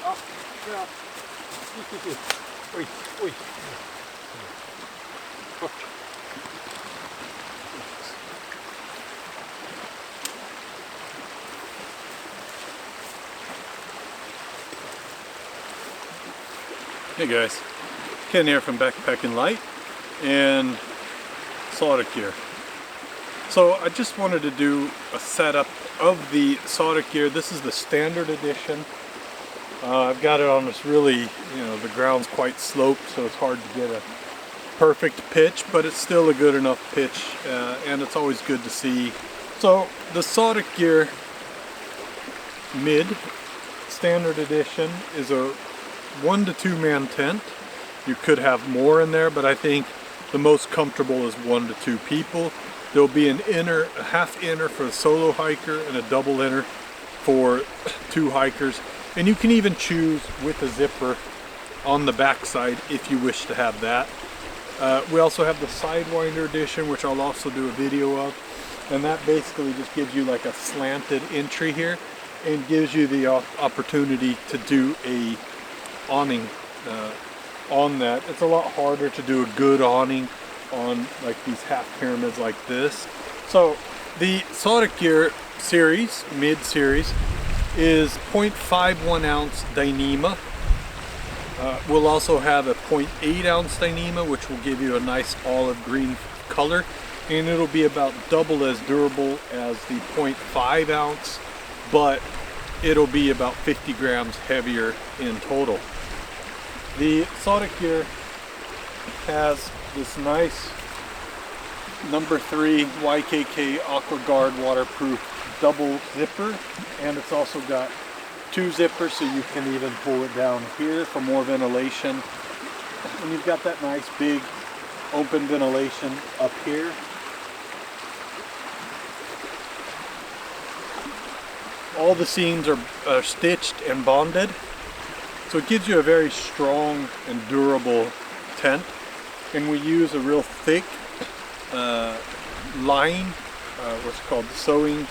up, down. Oi, oi. Up. Hey guys, Ken here from Backpacking Light and Sarek gear. So I just wanted to do a setup of the Sarek gear. This is the standard edition. I've got it on this really, the ground's quite sloped, so it's hard to get a perfect pitch, but it's still a good enough pitch, and it's always good to see. So the Sarek gear mid standard edition is a 1 to 2 man tent. You could have more in there, but I think the most comfortable is 1 to 2 people. There'll be an inner, a half inner for a solo hiker and a double inner for 2 hikers. And you can even choose with a zipper on the back side if you wish to have that. We also have the Sidewinder edition, which I'll also do a video of. And that basically just gives you like a slanted entry here and gives you the opportunity to do a awning on that. It's a lot harder to do a good awning on like these half pyramids like this. So the Sarek gear series, mid series, is 0.51 ounce Dyneema. We'll also have a 0.8 ounce Dyneema, which will give you a nice olive green color, and it'll be about double as durable as the 0.5 ounce, but it'll be about 50 grams heavier in total. The Sarek gear has this nice number 3 YKK AquaGuard waterproof double zipper, and it's also got 2 zippers, so you can even pull it down here for more ventilation. And you've got that nice big open ventilation up here. All the seams are stitched and bonded. So it gives you a very strong and durable tent, and we use a real thick line, what's called sew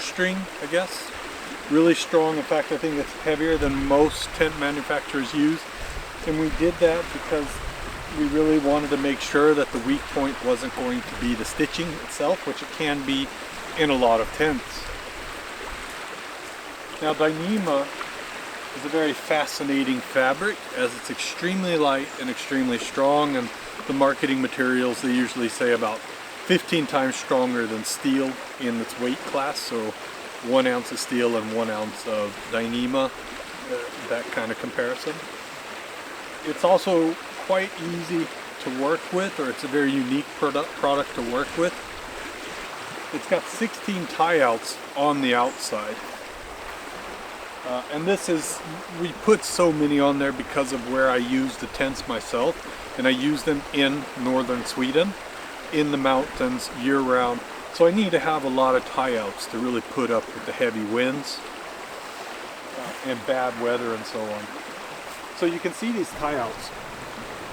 string, I guess. Really strong. In fact, I think it's heavier than most tent manufacturers use, and we did that because we really wanted to make sure that the weak point wasn't going to be the stitching itself, which it can be in a lot of tents. Now, Dyneema is a very fascinating fabric, as it's extremely light and extremely strong, and the marketing materials, they usually say about 15 times stronger than steel in its weight class. So 1 ounce of steel and 1 ounce of Dyneema, that kind of comparison. It's also quite easy to work with, or it's a very unique product to work with. It's got 16 tie outs on the outside. And this is, we put so many on there because of where I use the tents myself, and I use them in northern Sweden, in the mountains year round. So I need to have a lot of tie outs to really put up with the heavy winds and bad weather and so on. So you can see these tie outs.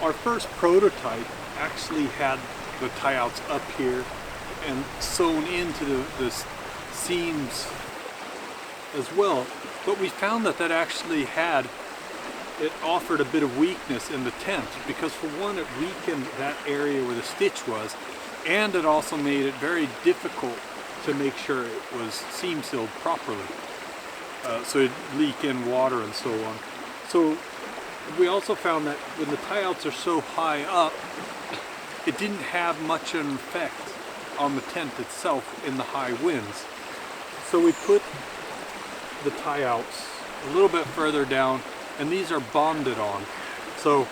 Our first prototype actually had the tie outs up here and sewn into the seams as well. But we found that actually it offered a bit of weakness in the tent, because for one, it weakened that area where the stitch was, and it also made it very difficult to make sure it was seam sealed properly. So it'd leak in water and so on. So we also found that when the tie outs are so high up, it didn't have much of an effect on the tent itself in the high winds. So we put the tie outs a little bit further down, and these are bonded on. So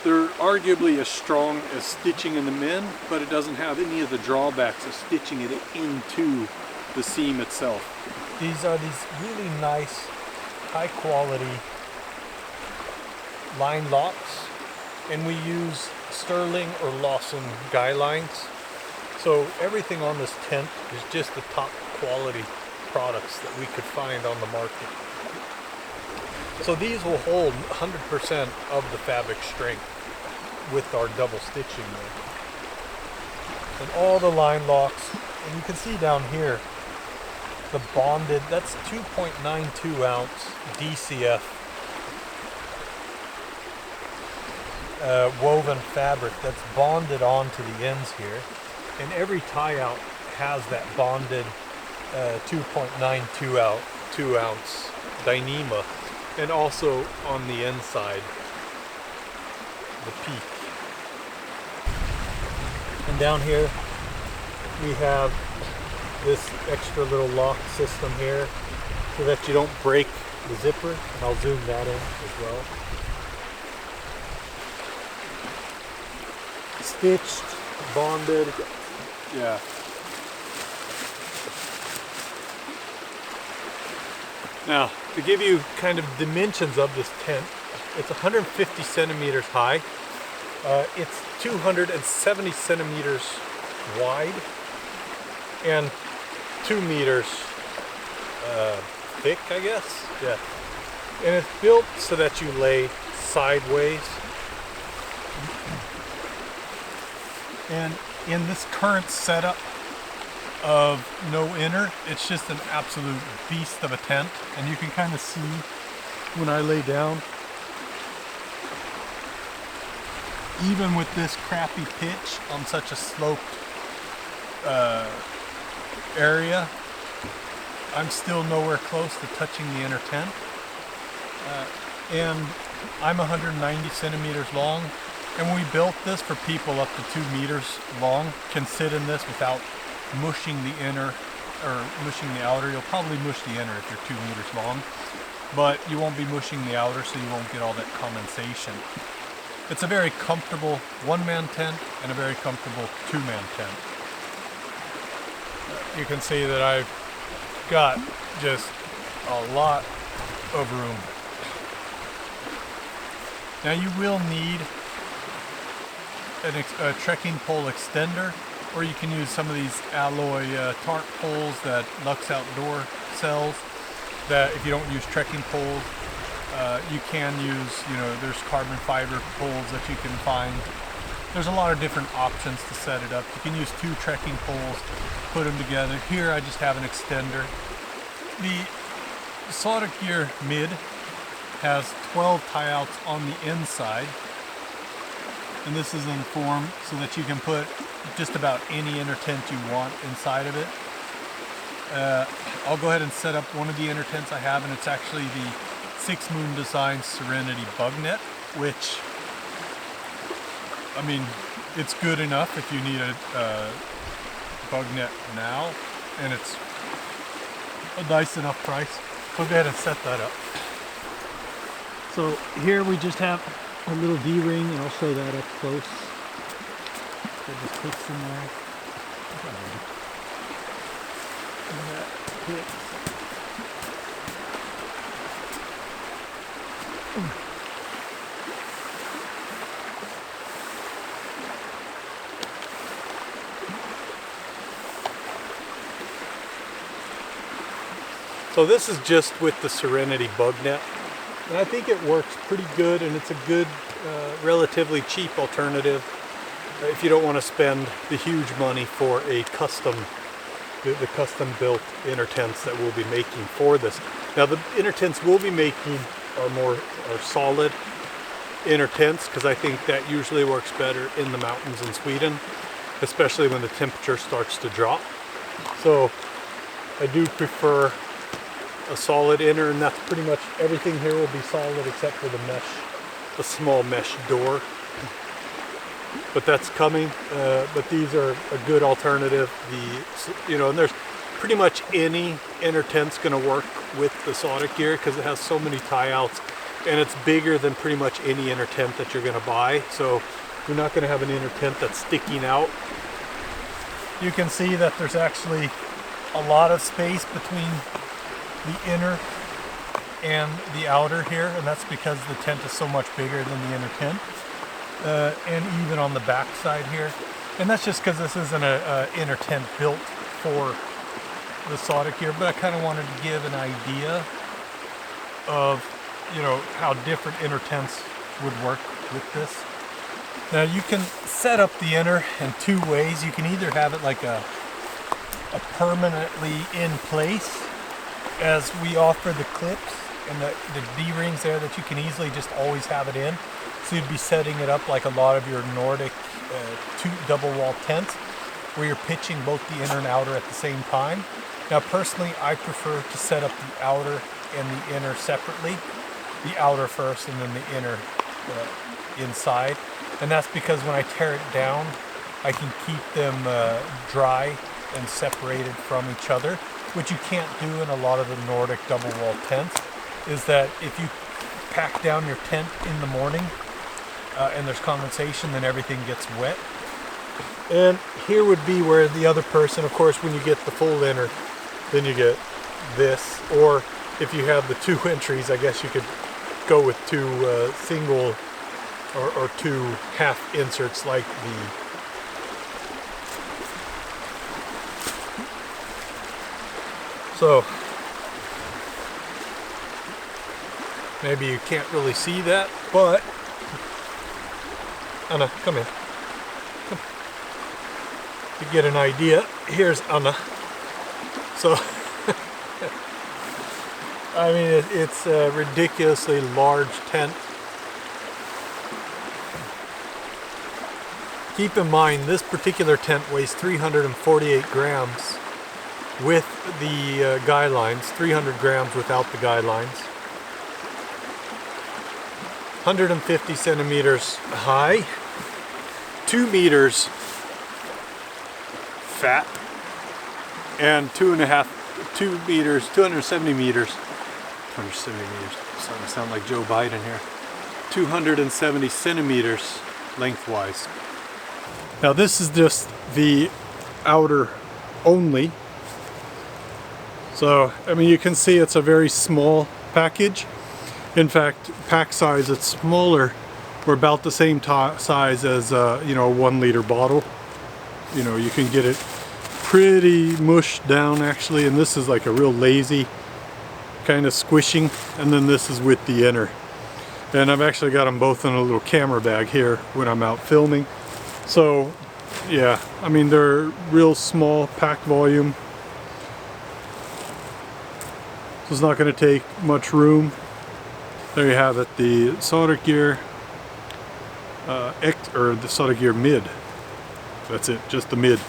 they're arguably as strong as stitching in them in, but it doesn't have any of the drawbacks of stitching it into the seam itself. These are these really nice, high quality line locks, and we use Sterling or Lawson guy lines. So everything on this tent is just the top quality products that we could find on the market. So these will hold 100% of the fabric strength with our double stitching there. And all the line locks, and you can see down here, the bonded, that's 2.92 ounce DCF woven fabric that's bonded onto the ends here, and every tie out has that bonded 2.92 ounce Dyneema, and also on the inside the peak. And down here we have this extra little lock system here so that you don't break the zipper, and I'll zoom that in as well. Stitched, bonded, yeah. Now, to give you kind of dimensions of this tent, it's 150 centimeters high. It's 270 centimeters wide and 2 meters thick, I guess. Yeah. And it's built so that you lay sideways. And in this current setup of no inner, it's just an absolute beast of a tent. And you can kind of see when I lay down, even with this crappy pitch on such a sloped area, I'm still nowhere close to touching the inner tent. And I'm 190 centimeters long. And when we built this for people up to 2 meters long, can sit in this without mushing the inner or mushing the outer. You'll probably mush the inner if you're 2 meters long, but you won't be mushing the outer, so you won't get all that condensation. It's a very comfortable one-man tent and a very comfortable two-man tent. You can see that I've got just a lot of room. Now you will need a trekking pole extender, or you can use some of these alloy tarp poles that Lux Outdoor sells, that if you don't use trekking poles, you can use, there's carbon fiber poles that you can find. There's a lot of different options to set it up. You can use 2 trekking poles, put them together. Here I just have an extender. The Sarek Gear Mid has 12 tie outs on the inside, and this is in form so that you can put just about any inner tent you want inside of it. I'll go ahead and set up one of the inner tents I have, and it's actually the 6 Moon Design Serenity Bug Net, which, I mean, it's good enough if you need a bug net now, and it's a nice enough price. So go ahead and set that up. So here we just have a little D-ring, and I'll show that up close. That just fits in there. And that fits. So this is just with the Serenity Bug Net, and I think it works pretty good, and it's a good, relatively cheap alternative if you don't want to spend the huge money for a the custom built inner tents that we'll be making for this. Now the inner tents we'll be making are solid inner tents, because I think that usually works better in the mountains in Sweden, especially when the temperature starts to drop. So I do prefer a solid inner, and that's pretty much everything here will be solid except for the mesh, the small mesh door. But that's coming. But these are a good alternative. And there's pretty much any inner tent's going to work with the Sarek Gear because it has so many tie outs, and it's bigger than pretty much any inner tent that you're going to buy. So you're not going to have an inner tent that's sticking out. You can see that there's actually a lot of space between the inner and the outer here, and that's because the tent is so much bigger than the inner tent, and even on the back side here. And that's just because this isn't a inner tent built for the Sarek Gear, but I kind of wanted to give an idea of how different inner tents would work with this. Now you can set up the inner in 2 ways. You can either have it like a permanently in place, as we offer the clips and the D-rings there that you can easily just always have it in. So you'd be setting it up like a lot of your Nordic double wall tents, where you're pitching both the inner and outer at the same time. Now personally, I prefer to set up the outer and the inner separately. The outer first and then the inner inside. And that's because when I tear it down, I can keep them dry and separated from each other, which you can't do in a lot of the Nordic double wall tents. Is that if you pack down your tent in the morning and there's condensation, then everything gets wet. And here would be where the other person, of course, when you get the full inner, then you get this. Or if you have the 2 entries, I guess you could go with 2 single or 2 half inserts like so maybe you can't really see that, but Anna, come in. Come. To get an idea, here's Anna. So I mean, it's a ridiculously large tent. Keep in mind, this particular tent weighs 348 grams with the guy lines, 300 grams without the guy lines. 150 centimeters high, 2 meters fat, and 2 meters, 270 meters. 270 meters. Starting to sound like Joe Biden here. 270 centimeters lengthwise. Now this is just the outer only. So, I mean, you can see it's a very small package. In fact, pack size, it's smaller. We're about the same size as you know, a 1 liter bottle. You know, you can get it pretty mushed down actually, and this is like a real lazy kind of squishing, and then this is with the inner. And I've actually got them both in a little camera bag here when I'm out filming. So yeah, I mean, they're real small pack volume. So it's not going to take much room. There you have it, the Sarek gear or the Sarek gear mid. That's it, just the mid.